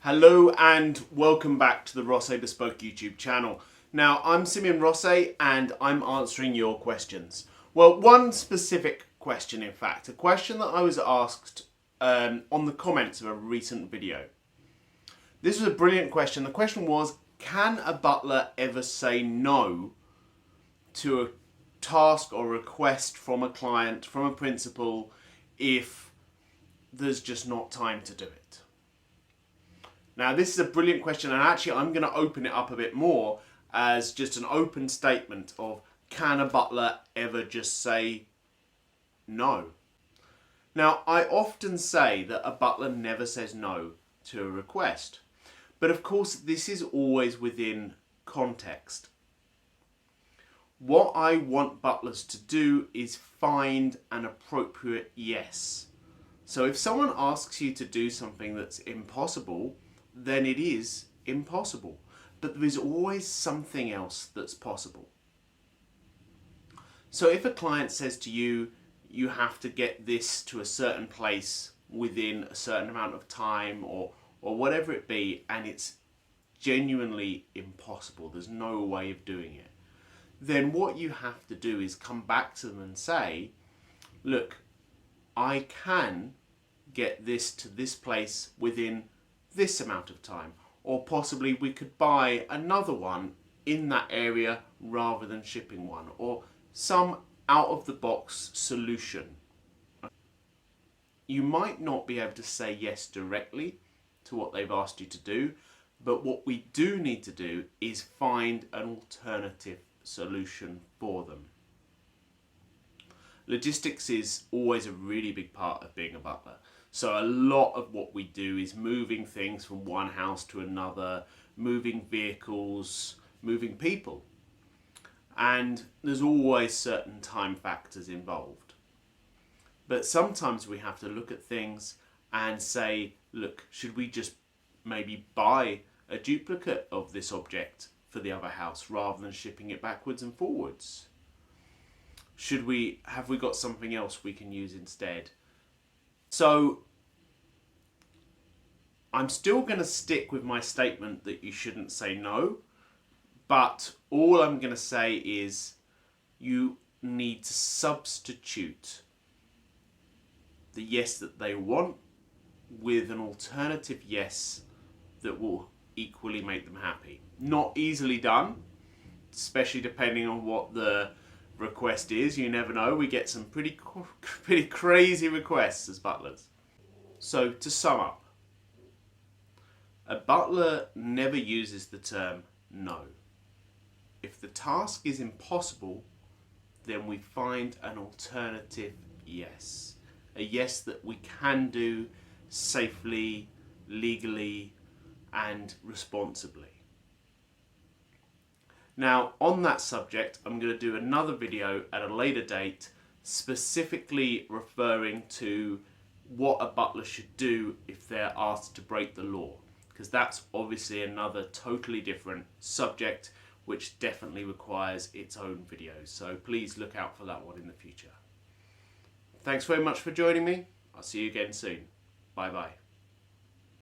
Hello and welcome back to the Rosse Bespoke YouTube channel. Now, I'm Simeon Rosse and I'm answering your questions. Well, one specific question, in fact, a question that I was asked on the comments of a recent video. This was a brilliant question. The question was, can a butler ever say no to a task or request from a client, from a principal, if there's just not time to do it? Now, this is a brilliant question, and actually I'm going to open it up a bit more as just an open statement of, can a butler ever just say no? Now, I often say that a butler never says no to a request, but of course this is always within context. What I want butlers to do is find an appropriate yes. So if someone asks you to do something that's impossible, then it is impossible. But there is always something else that's possible. So if a client says to you, you have to get this to a certain place within a certain amount of time or whatever it be, and it's genuinely impossible, there's no way of doing it, then what you have to do is come back to them and say, look, I can get this to this place within this amount of time, or possibly we could buy another one in that area rather than shipping one, or some out-of-the-box solution. You might not be able to say yes directly to what they've asked you to do, but what we do need to do is find an alternative solution for them. Logistics is always a really big part of being a butler. So a lot of what we do is moving things from one house to another, moving vehicles, moving people. And there's always certain time factors involved. But sometimes we have to look at things and say, look, should we just maybe buy a duplicate of this object for the other house rather than shipping it backwards and forwards? Have we got something else we can use instead? So I'm still going to stick with my statement that you shouldn't say no, but all I'm going to say is you need to substitute the yes that they want with an alternative yes that will equally make them happy. Not easily done, especially depending on what the request is. You never know, we get some pretty crazy requests as butlers. So to sum up, a butler never uses the term no. If the task is impossible, then we find an alternative yes. A yes that we can do safely, legally, and responsibly. Now, on that subject, I'm going to do another video at a later date specifically referring to what a butler should do if they're asked to break the law, because that's obviously another totally different subject which definitely requires its own video. So please look out for that one in the future. Thanks very much for joining me. I'll see you again soon. Bye bye.